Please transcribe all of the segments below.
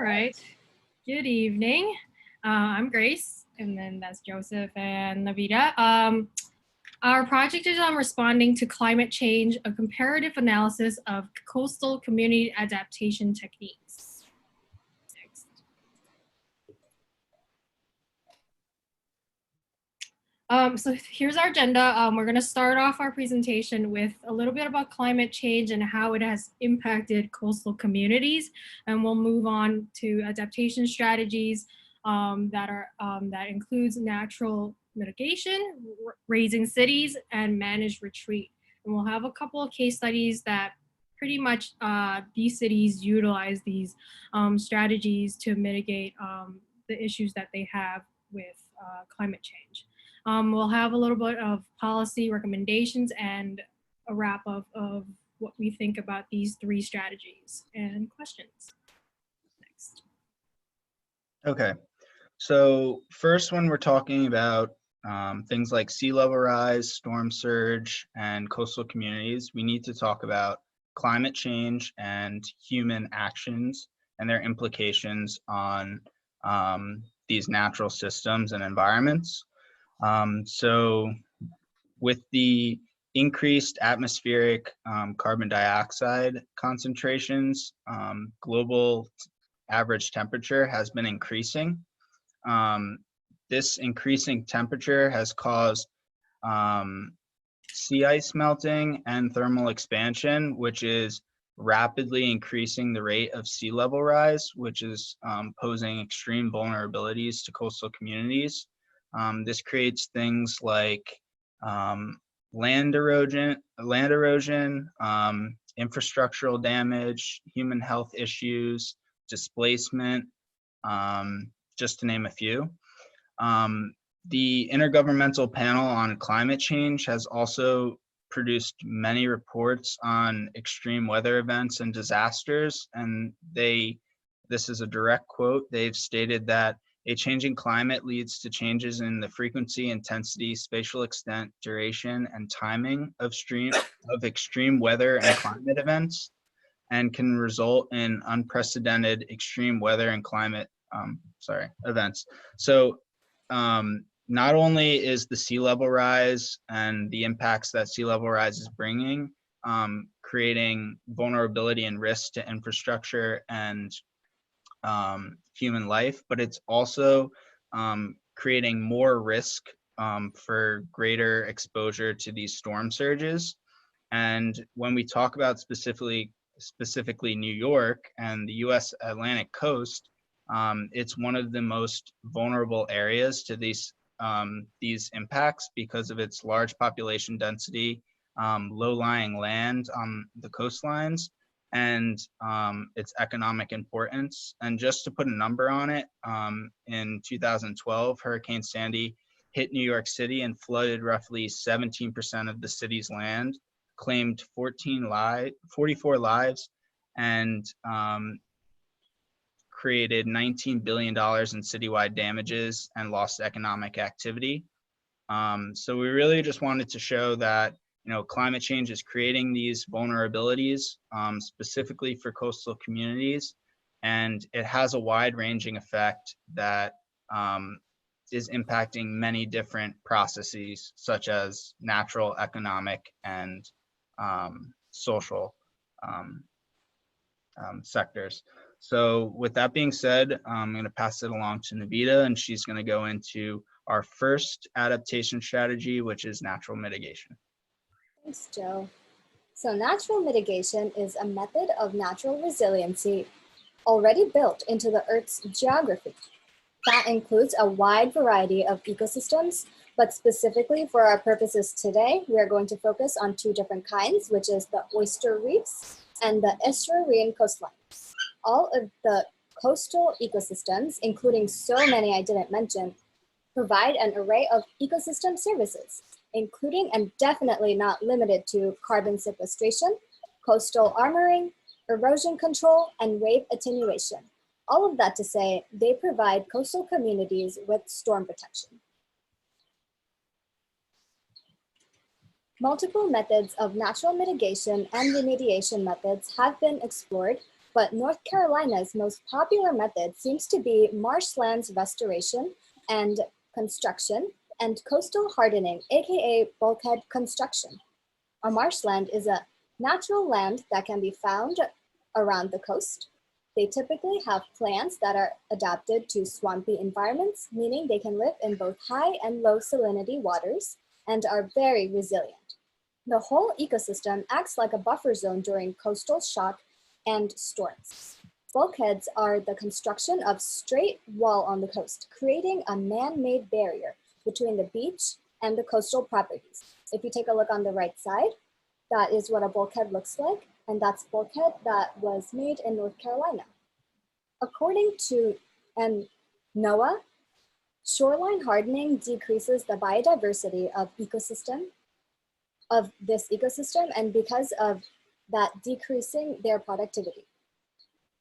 right. Good evening. I'm Grace, and then that's Joseph and Navita. Our project is on responding to climate change, a comparative analysis of coastal community adaptation techniques. Next. So here's our agenda. We're going to start off our presentation with a little bit about climate change and how it has impacted coastal communities, and we'll move on to adaptation strategies that includes natural mitigation, raising cities, and managed retreat. And we'll have a couple of case studies that pretty much these cities utilize these strategies to mitigate the issues that they have with climate change. We'll have a little bit of policy recommendations and a wrap up of what we think about these three strategies and questions. Next. Okay, so first when we're talking about things like sea level rise, storm surge, and coastal communities, we need to talk about climate change and human actions and their implications on these natural systems and environments. So with the increased atmospheric carbon dioxide concentrations, global average temperature has been increasing. This increasing temperature has caused sea ice melting and thermal expansion, which is rapidly increasing the rate of sea level rise, which is posing extreme vulnerabilities to coastal communities. This creates things like land erosion, infrastructural damage, human health issues, displacement, just to name a few. The Intergovernmental Panel on Climate Change has also produced many reports on extreme weather events and disasters, and this is a direct quote, they've stated that a changing climate leads to changes in the frequency, intensity, spatial extent, duration, and timing of extreme weather and climate events, and can result in unprecedented extreme weather and climate events. So not only is the sea level rise and the impacts that sea level rise is bringing, creating vulnerability and risk to infrastructure and human life, but it's also creating more risk for greater exposure to these storm surges. And when we talk about specifically New York and the US Atlantic coast, it's one of the most vulnerable areas to these impacts because of its large population density, low-lying land on the coastlines, and its economic importance. And just to put a number on it, in 2012, Hurricane Sandy hit New York City and flooded roughly 17% of the city's land, claimed 44 lives, and created $19 billion in citywide damages and lost economic activity. So we really just wanted to show that climate change is creating these vulnerabilities, specifically for coastal communities, and it has a wide-ranging effect that is impacting many different processes, such as natural, economic, and social sectors. So with that being said, I'm going to pass it along to Navita, and she's going to go into our first adaptation strategy, which is natural mitigation. Thanks, Joe. So natural mitigation is a method of natural resiliency already built into the Earth's geography. That includes a wide variety of ecosystems, but specifically for our purposes today, we are going to focus on two different kinds, which is the oyster reefs and the estuarine coastlines. All of the coastal ecosystems, including so many I didn't mention, provide an array of ecosystem services, including and definitely not limited to carbon sequestration, coastal armoring, erosion control, and wave attenuation. All of that to say, they provide coastal communities with storm protection. Multiple methods of natural mitigation and remediation methods have been explored but North Carolina's most popular method seems to be marshlands restoration and construction and coastal hardening, aka bulkhead construction. A marshland is a natural land that can be found around the coast. They typically have plants that are adapted to swampy environments, meaning they can live in both high and low salinity waters and are very resilient. The whole ecosystem acts like a buffer zone during coastal shock and storms. Bulkheads are the construction of straight wall on the coast, creating a man-made barrier between the beach and the coastal properties. If you take a look on the right side, that is what a bulkhead looks like, and that's a bulkhead that was made in North Carolina. According to NOAA, shoreline hardening decreases the biodiversity of this ecosystem, and because of that, decreasing their productivity.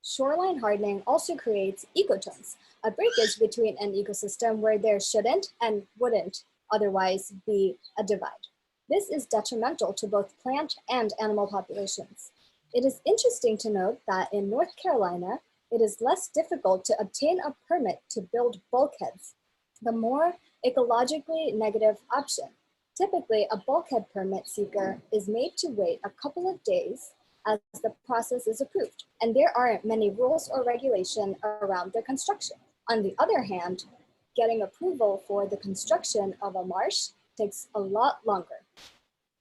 Shoreline hardening also creates ecotones, a breakage between an ecosystem where there shouldn't and wouldn't otherwise be a divide. This is detrimental to both plant and animal populations. It is interesting to note that in North Carolina, it is less difficult to obtain a permit to build bulkheads, the more ecologically negative option. Typically, a bulkhead permit seeker is made to wait a couple of days as the process is approved, and there aren't many rules or regulation around their construction. On the other hand, getting approval for the construction of a marsh takes a lot longer,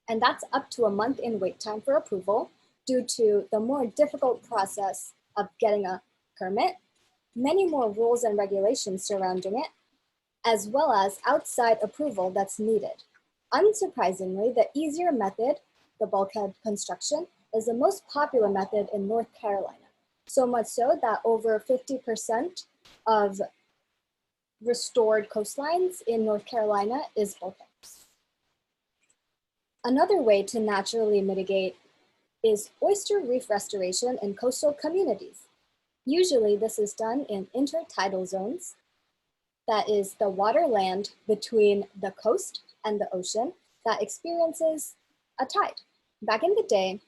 and that's up to a month in wait time for approval due to the more difficult process of getting a permit, many more rules and regulations surrounding it, as well as outside approval that's needed. Unsurprisingly, the easier method, the bulkhead construction, is the most popular method in North Carolina. So much so that over 50% of restored coastlines in North Carolina is bulkheads. Another way to naturally mitigate is oyster reef restoration in coastal communities. Usually this is done in intertidal zones, that is the waterland between the coast and the ocean that experiences a tide. Back in the day,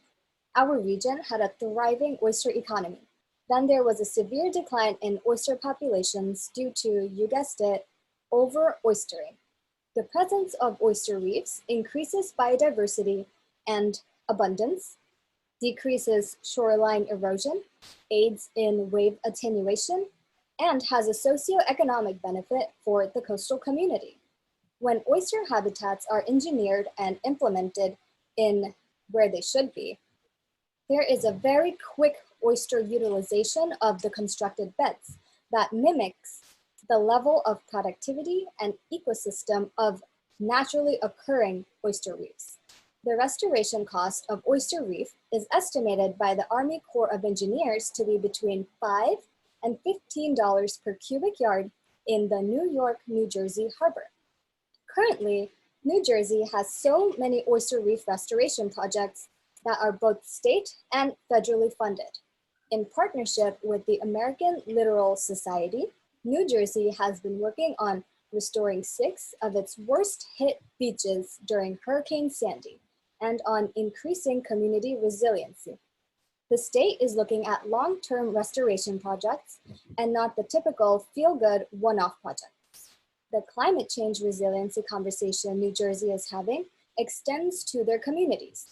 our region had a thriving oyster economy. Then there was a severe decline in oyster populations due to, you guessed it, over-oystering. The presence of oyster reefs increases biodiversity and abundance, decreases shoreline erosion, aids in wave attenuation, and has a socioeconomic benefit for the coastal community. When oyster habitats are engineered and implemented in where they should be, there is a very quick oyster utilization of the constructed beds that mimics the level of productivity and ecosystem of naturally occurring oyster reefs. The restoration cost of oyster reef is estimated by the Army Corps of Engineers to be between $5 and $15 per cubic yard in the New York, New Jersey harbor. Currently, New Jersey has so many oyster reef restoration projects that are both state and federally funded. In partnership with the American Littoral Society, New Jersey has been working on restoring 6 of its worst hit beaches during Hurricane Sandy and on increasing community resiliency. The state is looking at long-term restoration projects and not the typical feel-good one-off projects. The climate change resiliency conversation New Jersey is having extends to their communities.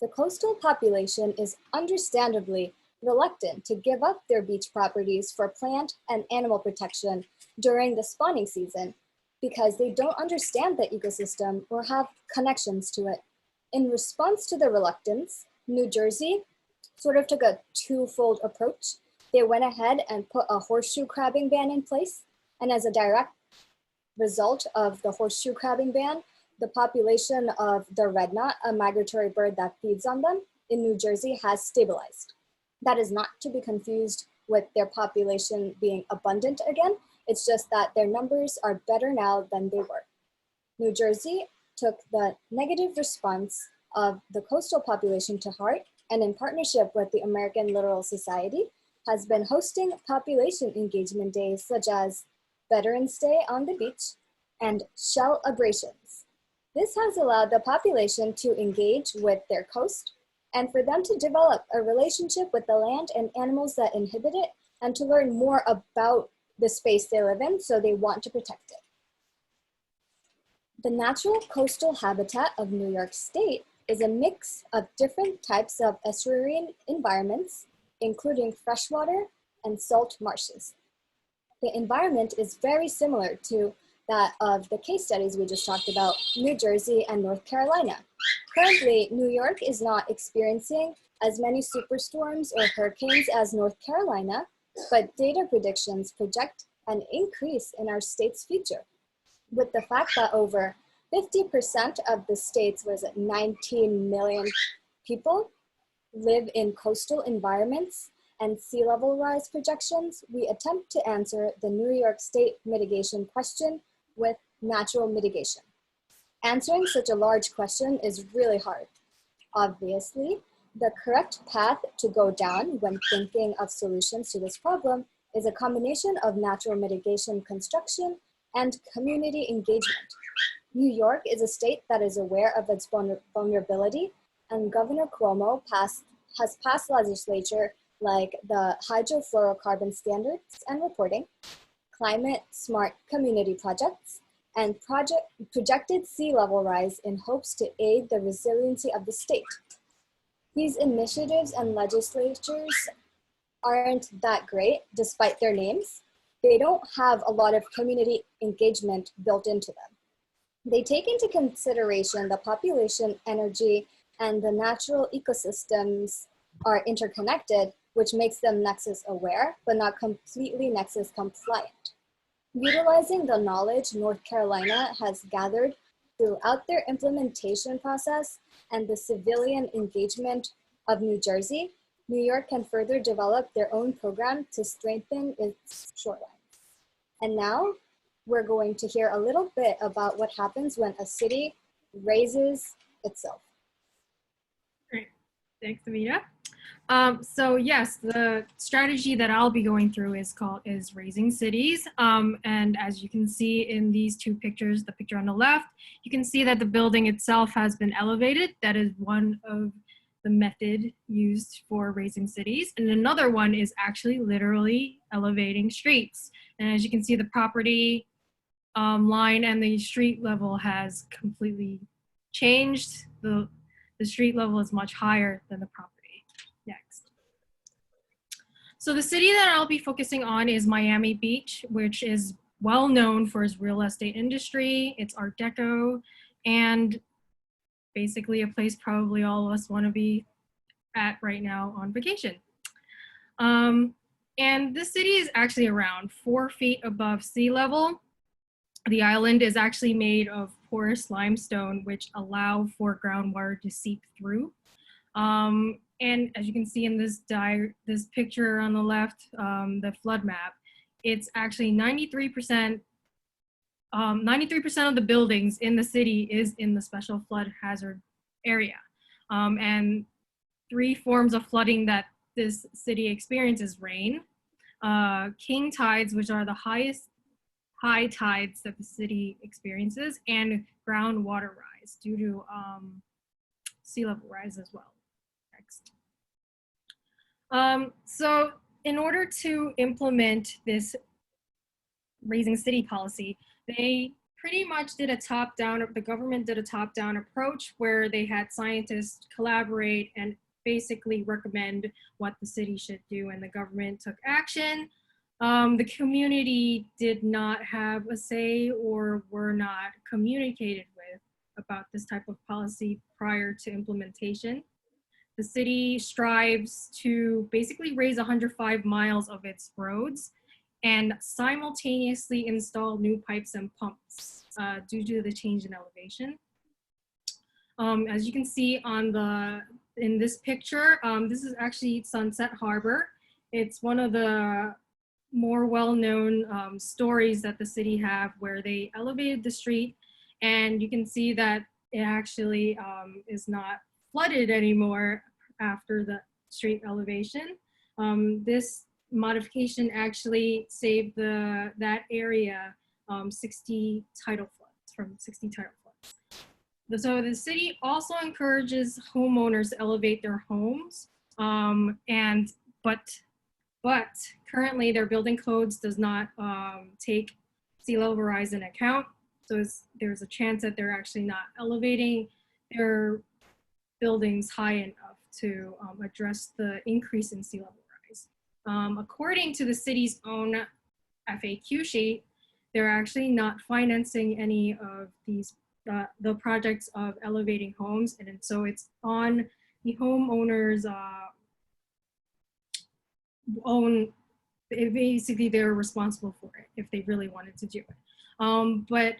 The coastal population is understandably reluctant to give up their beach properties for plant and animal protection during the spawning season because they don't understand the ecosystem or have connections to it. In response to the reluctance, New Jersey sort of took a twofold approach. They went ahead and put a horseshoe crabbing ban in place, and as a direct result of the horseshoe crabbing ban, the population of the red knot, a migratory bird that feeds on them, in New Jersey has stabilized. That is not to be confused with their population being abundant again. It's just that their numbers are better now than they were. New Jersey took the negative response of the coastal population to heart, and in partnership with the American Littoral Society, has been hosting population engagement days such as Veterans Day on the beach and shell abrasions. This has allowed the population to engage with their coast, and for them to develop a relationship with the land and animals that inhabit it, and to learn more about the space they live in, so they want to protect it. The natural coastal habitat of New York State is a mix of different types of estuarine environments, including freshwater and salt marshes. The environment is very similar to that of the case studies we just talked about, New Jersey and North Carolina. Currently, New York is not experiencing as many superstorms or hurricanes as North Carolina, but data predictions project an increase in our state's future, with the fact that over 50% of the state's 19 million people live in coastal environments and sea level rise projections. We attempt to answer the New York State mitigation question with natural mitigation. Answering such a large question is really hard. Obviously, the correct path to go down when thinking of solutions to this problem is a combination of natural mitigation construction and community engagement. New York is a state that is aware of its vulnerability, and Governor Cuomo has passed legislation like the hydrofluorocarbon standards and reporting, climate smart community projects, and projected sea level rise in hopes to aid the resiliency of the state. These initiatives and legislatures aren't that great despite their names. They don't have a lot of community engagement built into them. They take into consideration the population, energy, and the natural ecosystems are interconnected, which makes them nexus aware, but not completely nexus compliant. Utilizing the knowledge North Carolina has gathered throughout their implementation process and the civilian engagement of New Jersey, New York can further develop their own program to strengthen its shorelines. And now we're going to hear a little bit about what happens when a city raises itself. Great, thanks, Amita. So yes, the strategy that I'll be going through is raising cities. And as you can see in these two pictures, the picture on the left, you can see that the building itself has been elevated. That is one of the method used for raising cities. And another one is actually literally elevating streets. And as you can see, the property line and the street level has completely changed. The street level is much higher than the property. Next. So the city that I'll be focusing on is Miami Beach, which is well known for its real estate industry, its Art Deco, and basically a place probably all of us want to be at right now on vacation. And this city is actually around 4 feet above sea level. The island is actually made of porous limestone, which allow for groundwater to seep through. And as you can see in this picture on the left, the flood map, it's actually 93% of the buildings in the city is in the special flood hazard area. And 3 forms of flooding that this city experiences: rain, king tides, which are the highest high tides that the city experiences, and groundwater rise due to sea level rise as well. Next. So in order to implement this raising city policy, they pretty much did a top-down, the government did a top-down approach where they had scientists collaborate and basically recommend what the city should do, and the government took action. The community did not have a say or were not communicated with about this type of policy prior to implementation. The city strives to basically raise 105 miles of its roads and simultaneously install new pipes and pumps due to the change in elevation. As you can see in this picture, this is actually Sunset Harbor. It's one of the more well-known stories that the city have, where they elevated the street, and you can see that it actually is not flooded anymore after the street elevation. This modification actually saved that area 60 tidal floods, from 60 tidal floods. So the city also encourages homeowners to elevate their homes, but currently their building codes does not take sea level rise into account. So there's a chance that they're actually not elevating their buildings high enough to address the increase in sea level rise. According to the city's own FAQ sheet, they're actually not financing any of these the projects of elevating homes, and so it's on the homeowners' own. Basically, they're responsible for it if they really wanted to do it. But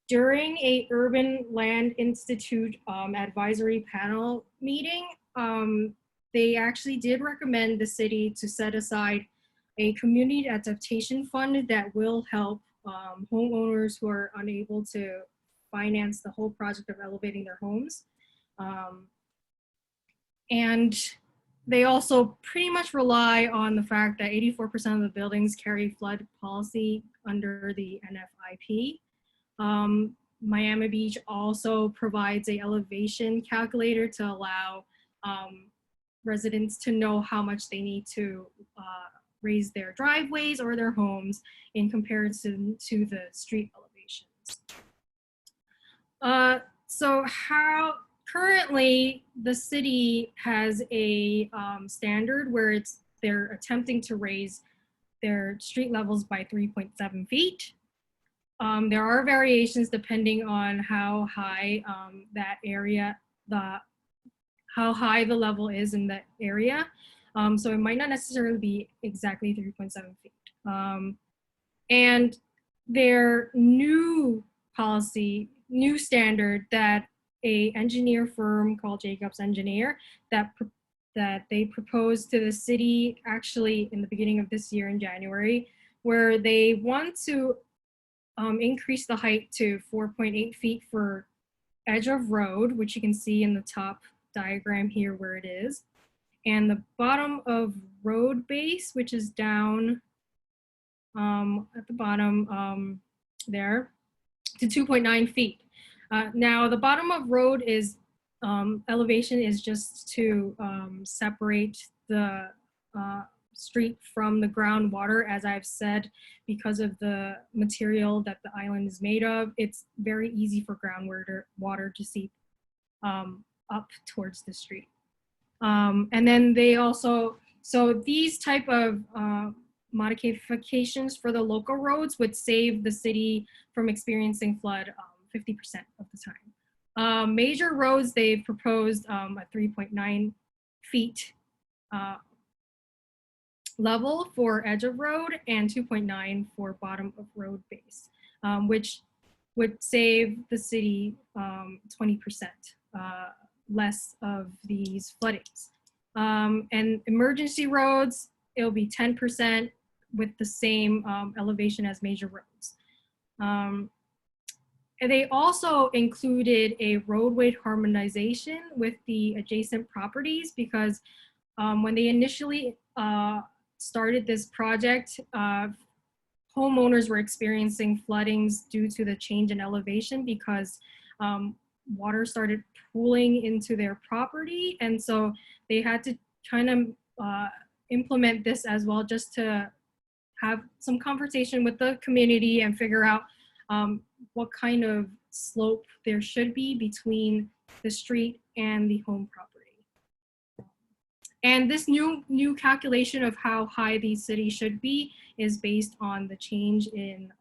during a Urban Land Institute advisory panel meeting, they actually did recommend the city to set aside a community adaptation fund that will help homeowners who are unable to finance the whole project of elevating their homes. And they also pretty much rely on the fact that 84% of the buildings carry flood policy under the NFIP. Miami Beach also provides a elevation calculator to allow residents to know how much they need to raise their driveways or their homes in comparison to the street elevations. So currently the city has a standard where they're attempting to raise their street levels by 3.7 feet. There are variations depending on how high that area, how high the level is in that area. So it might not necessarily be exactly 3.7 feet. And their new policy, new standard that a engineer firm called Jacobs Engineer that they proposed to the city actually in the beginning of this year in January, where they want to increase the height to 4.8 feet for edge of road, which you can see in the top diagram here where it is, and the bottom of road base, which is down at the bottom there, to 2.9 feet. Now the bottom of road is elevation is just to separate the street from the groundwater. As I've said, because of the material that the island is made of, it's very easy for groundwater to seep up towards the street. And then they also, so these type of modifications for the local roads would save the city from experiencing flood 50% of the time. Major roads, they've proposed a 3.9 feet level for edge of road and 2.9 for bottom of road base, which would save the city 20% less of these floodings. And emergency roads, it'll be 10% with the same elevation as major roads. And they also included a roadway harmonization with the adjacent properties because when they initially started this project, homeowners were experiencing floodings due to the change in elevation because water started pooling into their property. And so they had to kind of implement this as well, just to have some conversation with the community and figure out what kind of slope there should be between the street and the home property. And this new calculation of how high these cities should be is based on the change in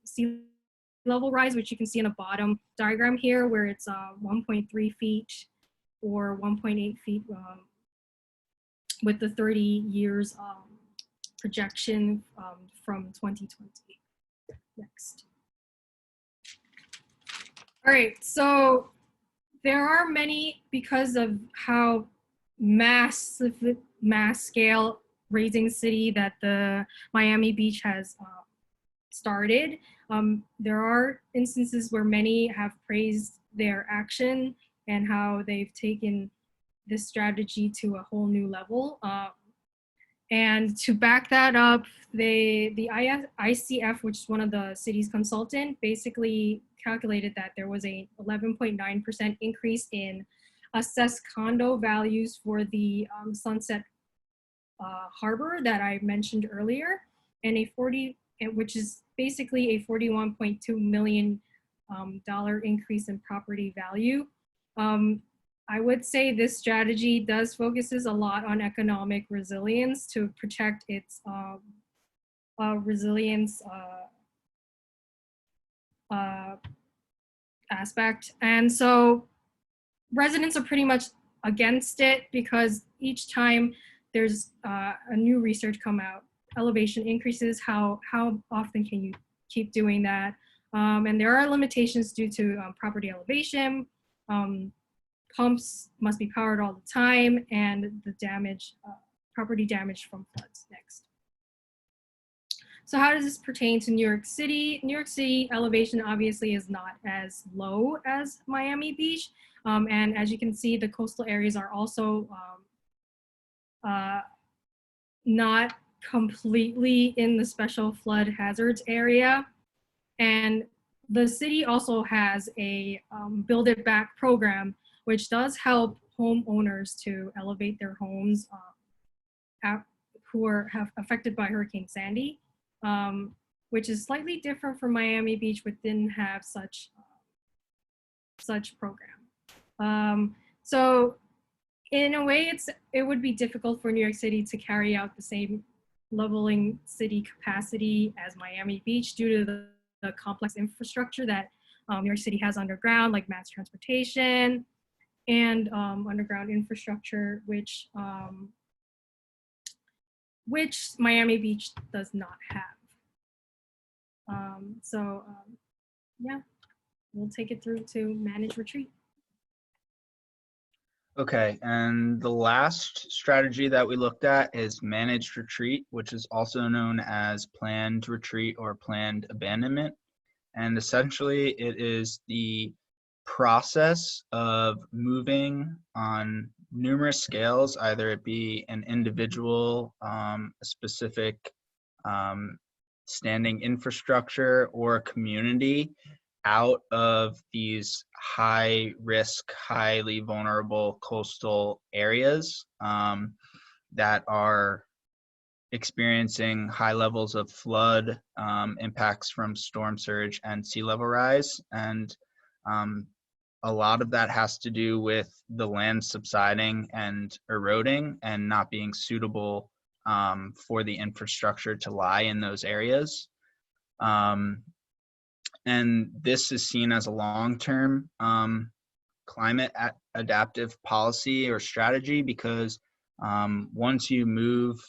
sea level rise, which you can see in the bottom diagram here, where it's 1.3 feet or 1.8 feet with the 30 years projection from 2020. Next. All right, so there are many, because of how mass scale raising city that the Miami Beach has started. There are instances where many have praised their action and how they've taken this strategy to a whole new level. And to back that up, the ICF, which is one of the city's consultant, basically calculated that there was a 11.9% increase in assessed condo values for the Sunset Harbor that I mentioned earlier, and which is basically a $41.2 million dollar increase in property value. I would say this strategy does focuses a lot on economic resilience to protect its resilience aspect. And so residents are pretty much against it because each time there's a new research come out, elevation increases, how often can you keep doing that? And there are limitations due to property elevation. Pumps must be powered all the time, and the damage, property damage from floods next. So how does this pertain to New York City? New York City elevation obviously is not as low as Miami Beach. And as you can see, the coastal areas are also not completely in the special flood hazards area. And the city also has a Build It Back program, which does help homeowners to elevate their homes who are affected by Hurricane Sandy, which is slightly different from Miami Beach, which didn't have such program. So in a way, it would be difficult for New York City to carry out the same leveling city capacity as Miami Beach due to the complex infrastructure that New York City has underground, like mass transportation and underground infrastructure, which Miami Beach does not have. Yeah, we'll take it through to manage retreat. Okay, and the last strategy that we looked at is managed retreat, which is also known as planned retreat or planned abandonment. And essentially, it is the process of moving on numerous scales, either it be an individual, a specific standing infrastructure, or a community out of these high risk, highly vulnerable coastal areas that are experiencing high levels of flood, impacts from storm surge and sea level rise. And a lot of that has to do with the land subsiding and eroding and not being suitable for the infrastructure to lie in those areas. And this is seen as a long-term climate adaptive policy or strategy because once you move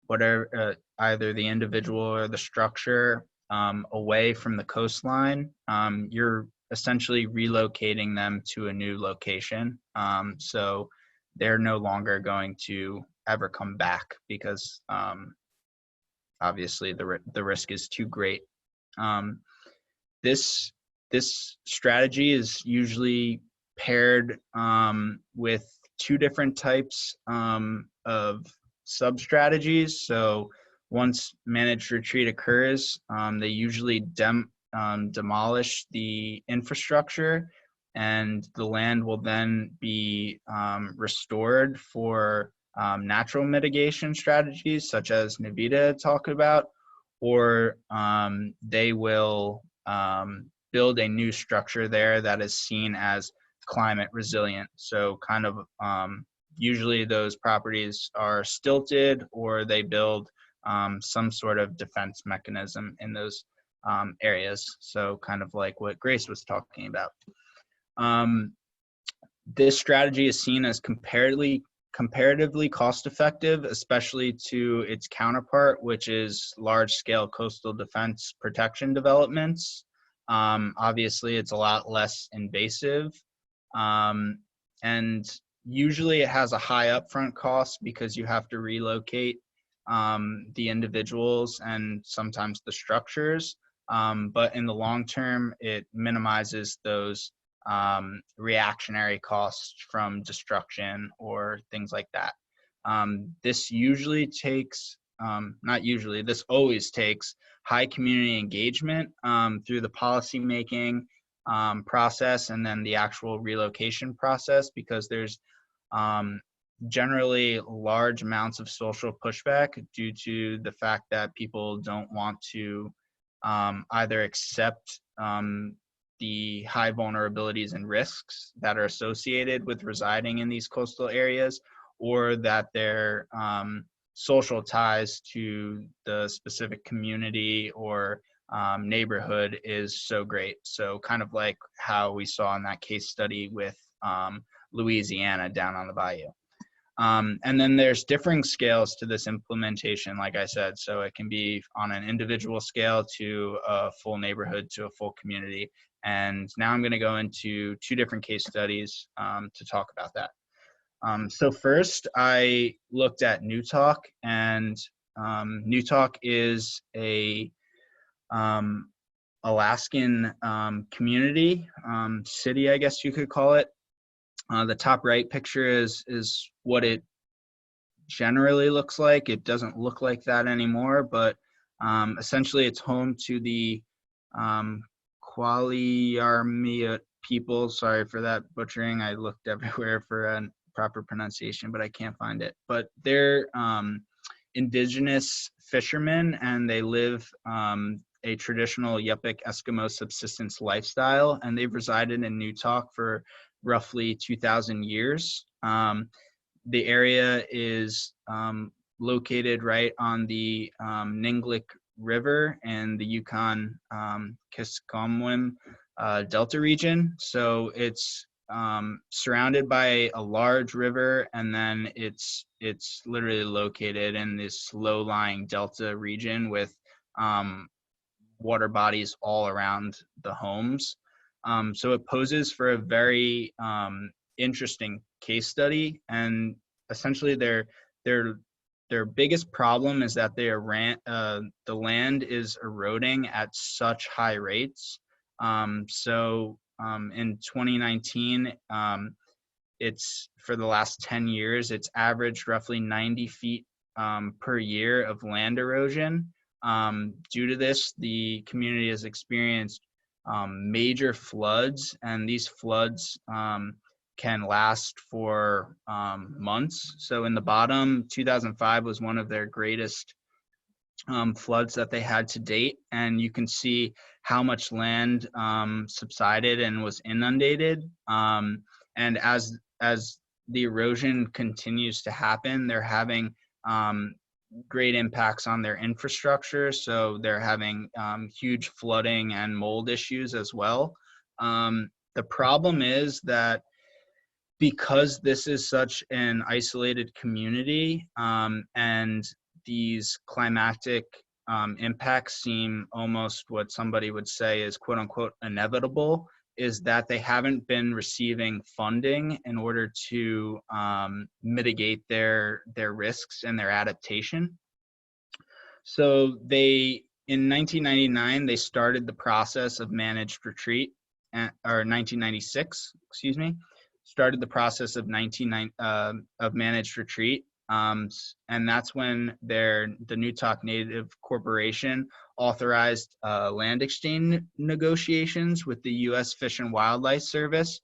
whatever, either the individual or the structure away from the coastline, you're essentially relocating them to a new location. So they're no longer going to ever come back because obviously the risk is too great. This strategy is usually paired with two different types of sub-strategies. So once managed retreat occurs, they usually demolish the infrastructure, and the land will then be restored for natural mitigation strategies such as Navita talked about, or they will build a new structure there that is seen as climate resilient. So kind of usually those properties are stilted, or they build some sort of defense mechanism in those areas. So kind of like what Grace was talking about. This strategy is seen as comparatively cost-effective, especially to its counterpart, which is large-scale coastal defense protection developments. Obviously, it's a lot less invasive, and usually it has a high upfront cost because you have to relocate the individuals and sometimes the structures. But in the long term, it minimizes those reactionary costs from destruction or things like that. This usually takes not usually, this always takes high community engagement through the policy making process and then the actual relocation process, because there's generally large amounts of social pushback due to the fact that people don't want to either accept the high vulnerabilities and risks that are associated with residing in these coastal areas, or that their social ties to the specific community or neighborhood is so great. So kind of like how we saw in that case study with Louisiana down on the bayou. And then there's differing scales to this implementation, like I said. So it can be on an individual scale to a full neighborhood to a full community. And now I'm going to go into two different case studies to talk about that. So first, I looked at Newtok, and Newtok is a Alaskan community, city, I guess you could call it. The top right picture is what it generally looks like. It doesn't look like that anymore, but essentially it's home to the Qualiarmia people. Sorry for that butchering. I looked everywhere for a proper pronunciation, but I can't find it. But they're indigenous fishermen, and they live a traditional Yupik Eskimo subsistence lifestyle, and they've resided in Newtok for roughly 2,000 years. The area is located right on the Ninglik River and the Yukon Kiscomwim Delta region. So it's surrounded by a large river, and then it's literally located in this low-lying delta region with water bodies all around the homes. So it poses for a very interesting case study, and essentially their biggest problem is that the land is eroding at such high rates. So in 2019, it's for the last 10 years, it's averaged roughly 90 feet per year of land erosion. Due to this, the community has experienced major floods, and these floods can last for months. So in the bottom, 2005 was one of their greatest floods that they had to date, and you can see how much land subsided and was inundated. And as the erosion continues to happen, they're having great impacts on their infrastructure. So they're having huge flooding and mold issues as well. The problem is that because this is such an isolated community and these climatic impacts seem almost what somebody would say is quote unquote inevitable, is that they haven't been receiving funding in order to mitigate their risks and their adaptation. So in 1999, they started the process of managed retreat, or 1996, excuse me, started the process of managed retreat. And that's when the Newtok Native Corporation authorized land exchange negotiations with the U.S. Fish and Wildlife Service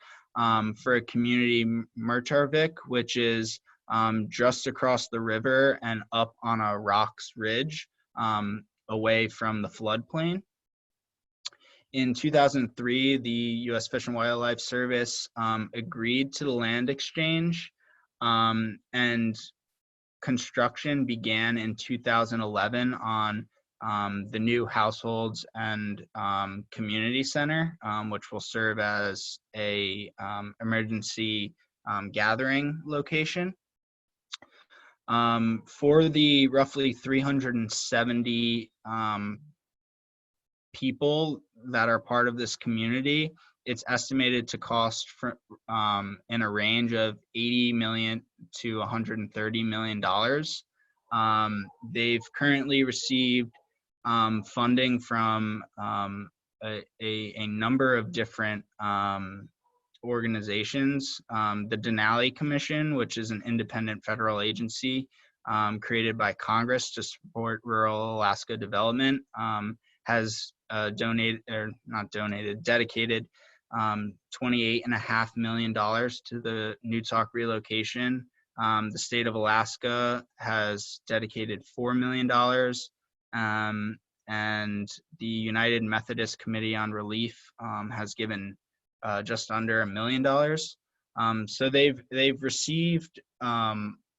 for a community, Murtarvik, which is just across the river and up on a rocks ridge away from the floodplain. In 2003, the U.S. Fish and Wildlife Service agreed to the land exchange, and construction began in 2011 on the new Households and Community Center, which will serve as a emergency gathering location. For the roughly 370 people that are part of this community, it's estimated to cost in a range of $80 million to $130 million. They've currently received funding from a number of different organizations. The Denali Commission, which is an independent federal agency, created by Congress to support rural Alaska development, has dedicated $28.5 million to the Newtok relocation. The state of Alaska has dedicated $4 million, and the United Methodist Committee on Relief has given just under $1 million. So they've received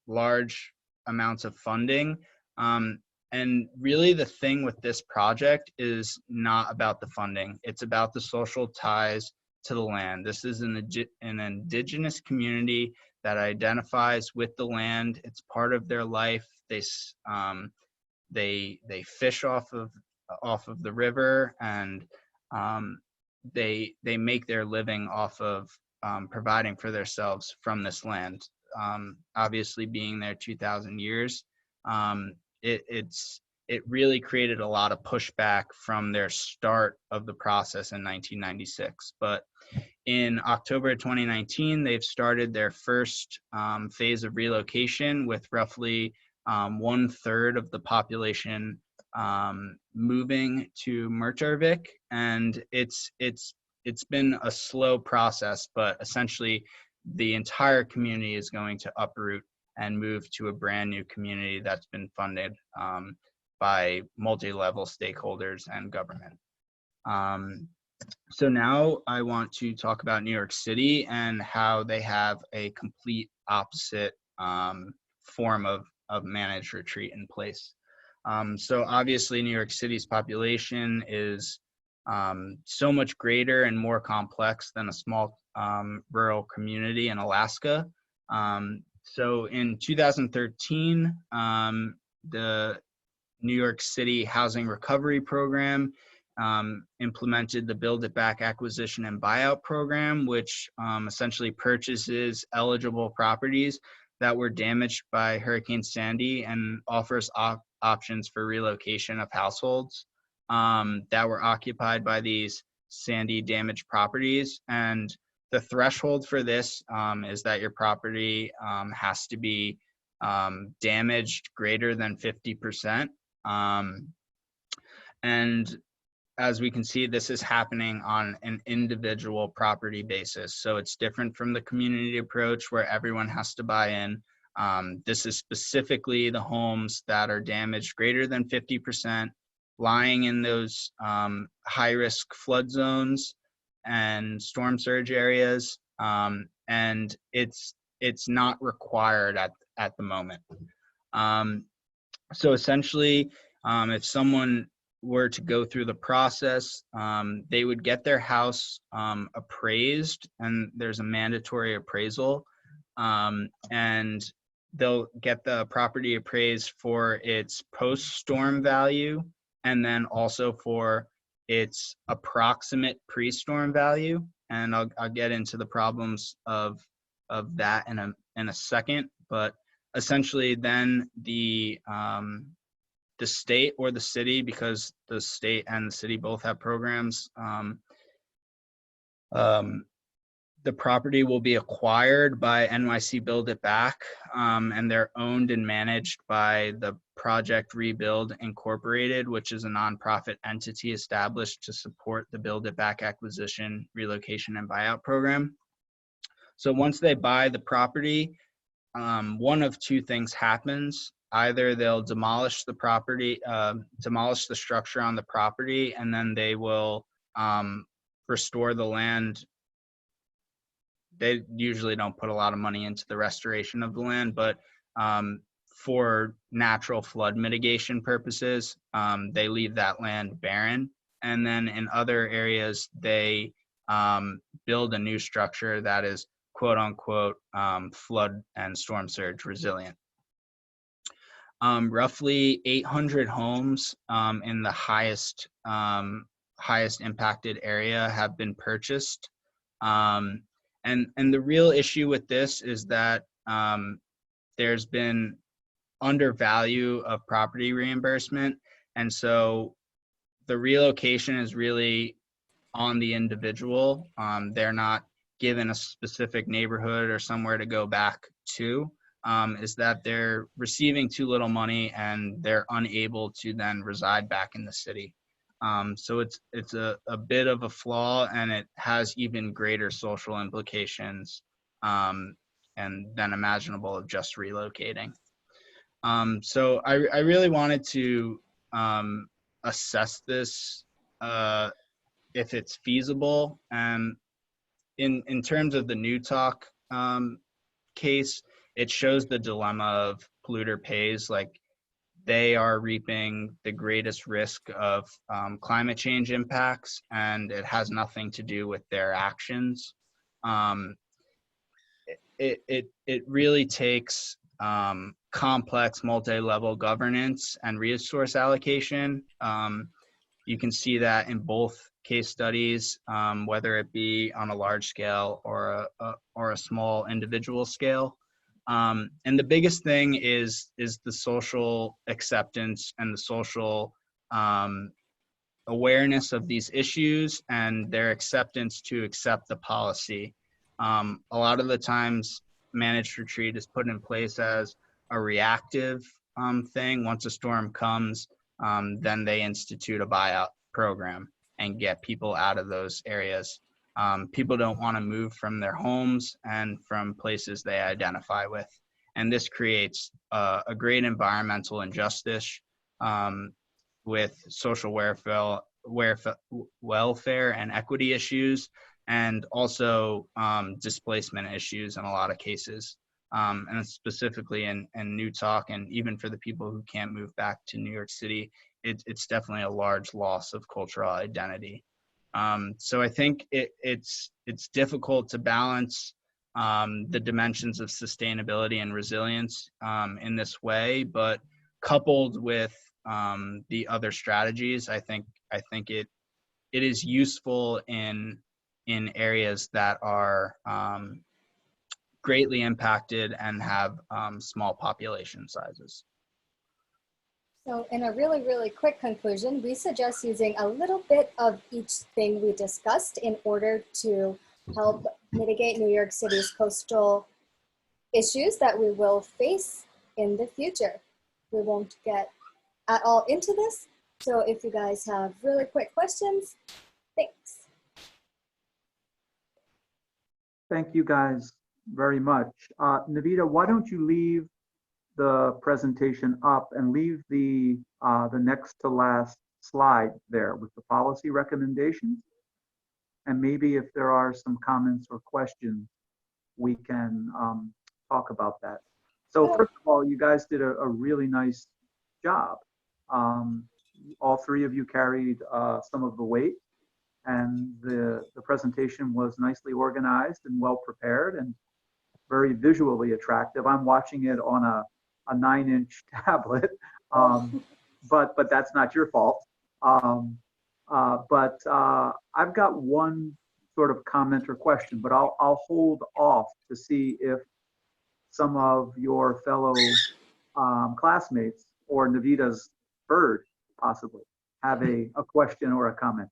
large amounts of funding. And really the thing with this project is not about the funding. It's about the social ties to the land. This is an indigenous community that identifies with the land. It's part of their life. They fish off of the river, and they make their living off of providing for themselves from this land. Obviously, being there 2,000 years, it really created a lot of pushback from their start of the process in 1996. But in October 2019, they've started their first phase of relocation, with roughly 1/3 of the population moving to Mertarvik, and it's been a slow process, but essentially the entire community is going to uproot and move to a brand new community that's been funded by multi-level stakeholders and government. So now I want to talk about New York City and how they have a complete opposite form of managed retreat in place. So obviously New York City's population is so much greater and more complex than a small rural community in Alaska. So in 2013, the New York City Housing Recovery Program implemented the Build It Back Acquisition and Buyout Program, which essentially purchases eligible properties that were damaged by Hurricane Sandy and offers options for relocation of households that were occupied by these Sandy damaged properties. And the threshold for this is that your property has to be damaged greater than 50%. And as we can see, this is happening on an individual property basis. So it's different from the community approach where everyone has to buy in. This is specifically the homes that are damaged greater than 50%, lying in those high-risk flood zones and storm surge areas, and it's not required at the moment. So essentially, if someone were to go through the process, they would get their house appraised, and there's a mandatory appraisal, and they'll get the property appraised for its post-storm value, and then also for its approximate pre-storm value. And I'll get into the problems of that in a second. But essentially, then the state or the city, because the state and the city both have programs, the property will be acquired by NYC Build It Back, and they're owned and managed by the Project Rebuild Incorporated, which is a nonprofit entity established to support the Build It Back acquisition, relocation, and buyout program. So once they buy the property, one of two things happens. Either they'll demolish the property, demolish the structure on the property, and then they will restore the land. They usually don't put a lot of money into the restoration of the land, but for natural flood mitigation purposes, they leave that land barren. And then in other areas, they build a new structure that is quote unquote flood and storm surge resilient. Roughly 800 homes in the highest impacted area have been purchased. And the real issue with this is that there's been undervalue of property reimbursement. And so the relocation is really on the individual. They're not given a specific neighborhood or somewhere to go back to. is that they're receiving too little money and they're unable to then reside back in the city. So it's a bit of a flaw, and it has even greater social implications and than imaginable of just relocating. So I really wanted to assess this if it's feasible. In terms of the Newtok case, it shows the dilemma of polluter pays. Like, they are reaping the greatest risk of climate change impacts, and it has nothing to do with their actions. It really takes complex multi-level governance and resource allocation. You can see that in both case studies, whether it be on a large scale or a small individual scale. And the biggest thing is the social acceptance and the social awareness of these issues and their acceptance to accept the policy. A lot of the times, managed retreat is put in place as a reactive thing. Once a storm comes, then they institute a buyout program and get people out of those areas. People don't want to move from their homes and from places they identify with. And this creates a great environmental injustice with social welfare and equity issues, and also displacement issues in a lot of cases. And specifically in Newtok, and even for the people who can't move back to New York City, it's definitely a large loss of cultural identity. So I think it's difficult to balance the dimensions of sustainability and resilience in this way, but coupled with the other strategies, I think it is useful in areas that are greatly impacted and have small population sizes. So in a really, really quick conclusion, we suggest using a little bit of each thing we discussed in order to help mitigate New York City's coastal issues that we will face in the future. We won't get at all into this, so if you guys have really quick questions, thanks. Thank you guys very much. Navita, why don't you leave the presentation up and leave the next to last slide there with the policy recommendations? And maybe if there are some comments or questions, we can talk about that. So first of all, you guys did a really nice job. All three of you carried some of the weight, and the presentation was nicely organized and well prepared and very visually attractive. I'm watching it on a 9-inch tablet, but that's not your fault. But I've got one sort of comment or question, but I'll hold off to see if some of your fellow classmates or Navita's bird possibly have a question or a comment.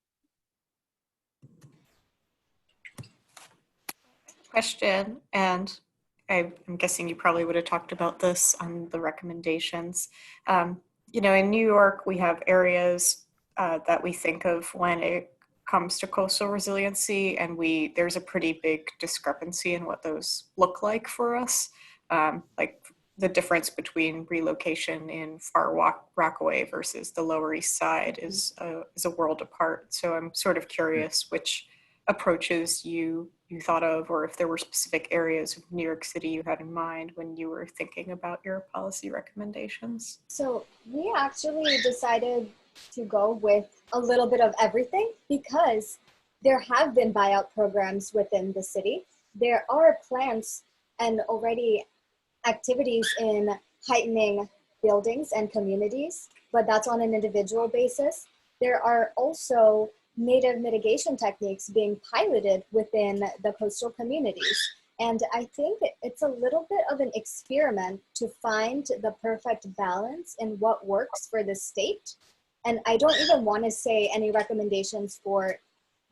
Question, and I'm guessing you probably would have talked about this on the recommendations. You know, in New York, we have areas that we think of when it comes to coastal resiliency, and there's a pretty big discrepancy in what those look like for us. Like the difference between relocation in Far Rockaway versus the Lower East Side is a world apart. So I'm sort of curious which approaches you thought of, or if there were specific areas of New York City you had in mind when you were thinking about your policy recommendations. So we actually decided to go with a little bit of everything because there have been buyout programs within the city. There are plans and already activities in heightening buildings and communities, but that's on an individual basis. There are also native mitigation techniques being piloted within the coastal communities. And I think it's a little bit of an experiment to find the perfect balance in what works for the state. And I don't even want to say any recommendations for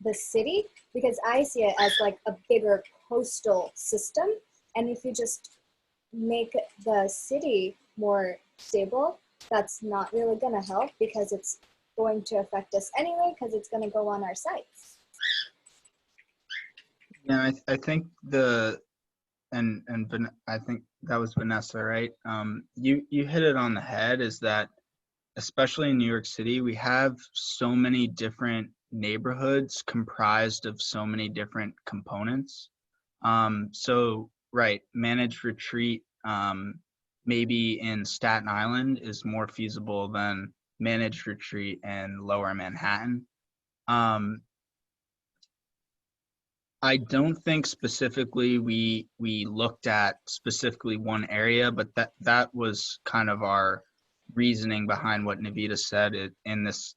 the city because I see it as like a bigger coastal system. And if you just make the city more stable, that's not really going to help because it's going to affect us anyway because it's going to go on our sites. Yeah, I think I think that was Vanessa, right? You hit it on the head, is that especially in New York City, we have so many different neighborhoods comprised of so many different components. So right, managed retreat maybe in Staten Island is more feasible than managed retreat in Lower Manhattan. I don't think specifically we looked at specifically one area, but that was kind of our reasoning behind what Navita said in this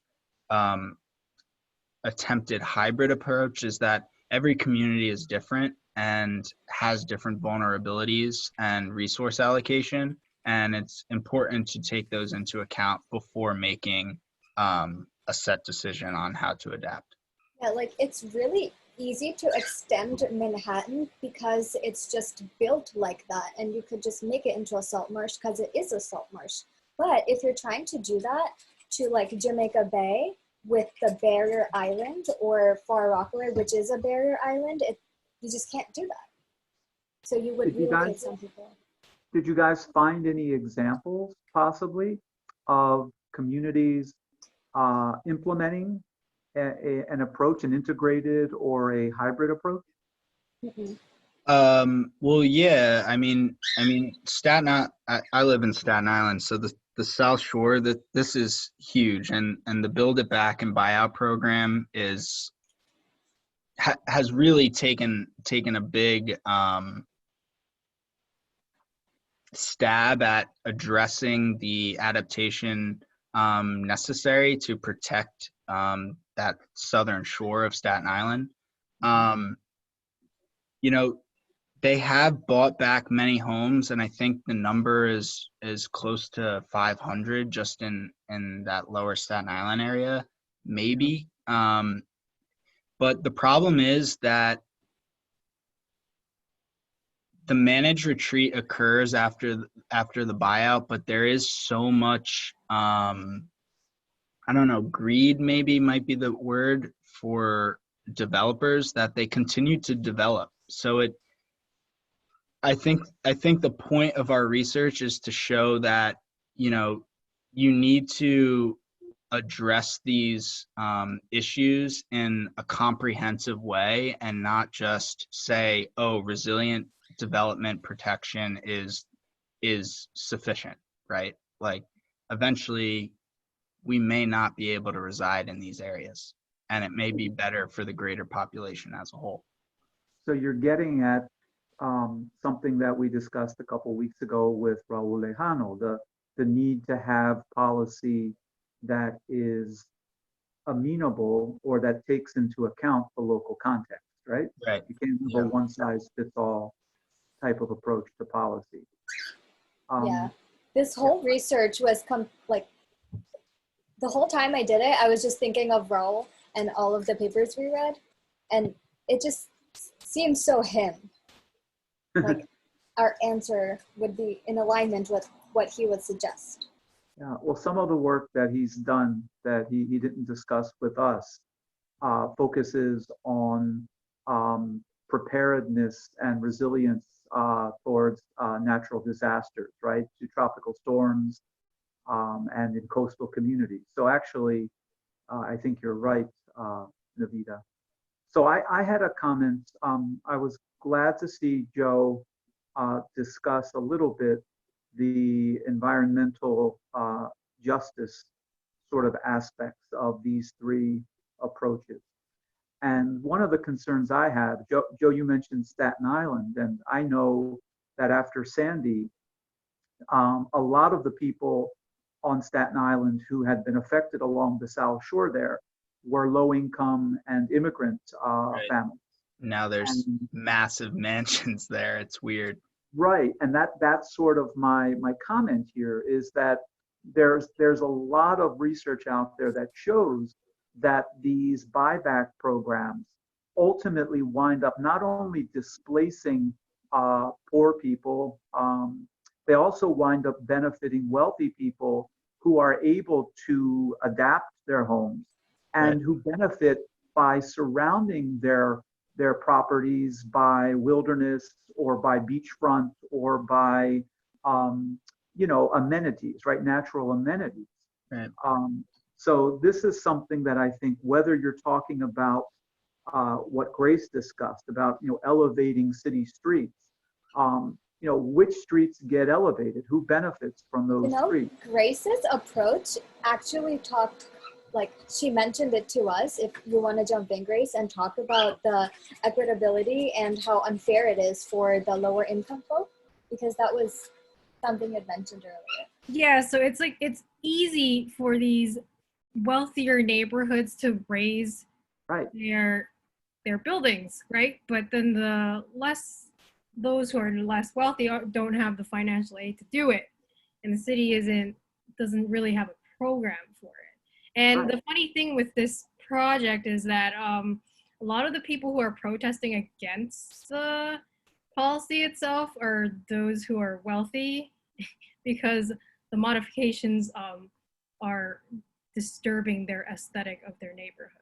attempted hybrid approach, is that every community is different and has different vulnerabilities and resource allocation, and it's important to take those into account before making a set decision on how to adapt. Yeah, like it's really easy to extend Manhattan because it's just built like that, and you could just make it into a salt marsh because it is a salt marsh. But if you're trying to do that to like Jamaica Bay with the barrier island, or Far Rockaway, which is a barrier island, you just can't do that. So you would relocate some people. Did you guys find any examples possibly of communities implementing an approach, an integrated or a hybrid approach? Mm-mm. Well, yeah, I mean, Staten Island, I live in Staten Island, so the South Shore, this is huge, and the Build It Back and Buyout program has really taken a big stab at addressing the adaptation necessary to protect that southern shore of Staten Island. You know, they have bought back many homes, and I think the number is close to 500 just in that lower Staten Island area, maybe. But the problem is that the managed retreat occurs after the buyout, but there is so much I don't know, greed maybe might be the word for developers, that they continue to develop. So I think the point of our research is to show that, you know, you need to address these issues in a comprehensive way and not just say, oh, resilient development protection is sufficient, right? Like eventually we may not be able to reside in these areas, and it may be better for the greater population as a whole. So you're getting at something that we discussed a couple weeks ago with Raul Lejano, the need to have policy that is amenable or that takes into account the local context, right? Right. You can't have a one size fits all type of approach to policy. Yeah, this whole research was like the whole time I did it, I was just thinking of Raul and all of the papers we read, and it just seems so him. Like our answer would be in alignment with what he would suggest. Yeah, well, some of the work that he's done that he didn't discuss with us focuses on preparedness and resilience towards natural disasters, right? To tropical storms and in coastal communities. So actually, I think you're right, Navita. So I had a comment. I was glad to see Joe discuss a little bit the environmental justice sort of aspects of these three approaches. And one of the concerns I have, Joe, you mentioned Staten Island, and I know that after Sandy, a lot of the people on Staten Island who had been affected along the South Shore there were low income and immigrant Right. families. Now there's massive mansions there. It's weird. Right, and that's sort of my comment here, is that there's a lot of research out there that shows that these buyback programs ultimately wind up not only displacing poor people. They also wind up benefiting wealthy people who are able to adapt their homes and Right. who benefit by surrounding their properties by wilderness or by beachfront or by amenities, right? Natural amenities. Right. So this is something that I think whether you're talking about what Grace discussed about elevating city streets, which streets get elevated, who benefits from You those know, streets. Grace's approach actually talked, like she mentioned it to us, if you want to jump in, Grace, and talk about the equitability and how unfair it is for the lower income folk, because that was something you mentioned earlier. Yeah, so it's like it's easy for these wealthier neighborhoods to raise Right. their buildings, right? But then those who are less wealthy don't have the financial aid to do it, and the city doesn't really have a program for it. And Right. the funny thing with this project is that a lot of the people who are protesting against the policy itself are those who are wealthy because the modifications are disturbing their aesthetic of their neighborhood.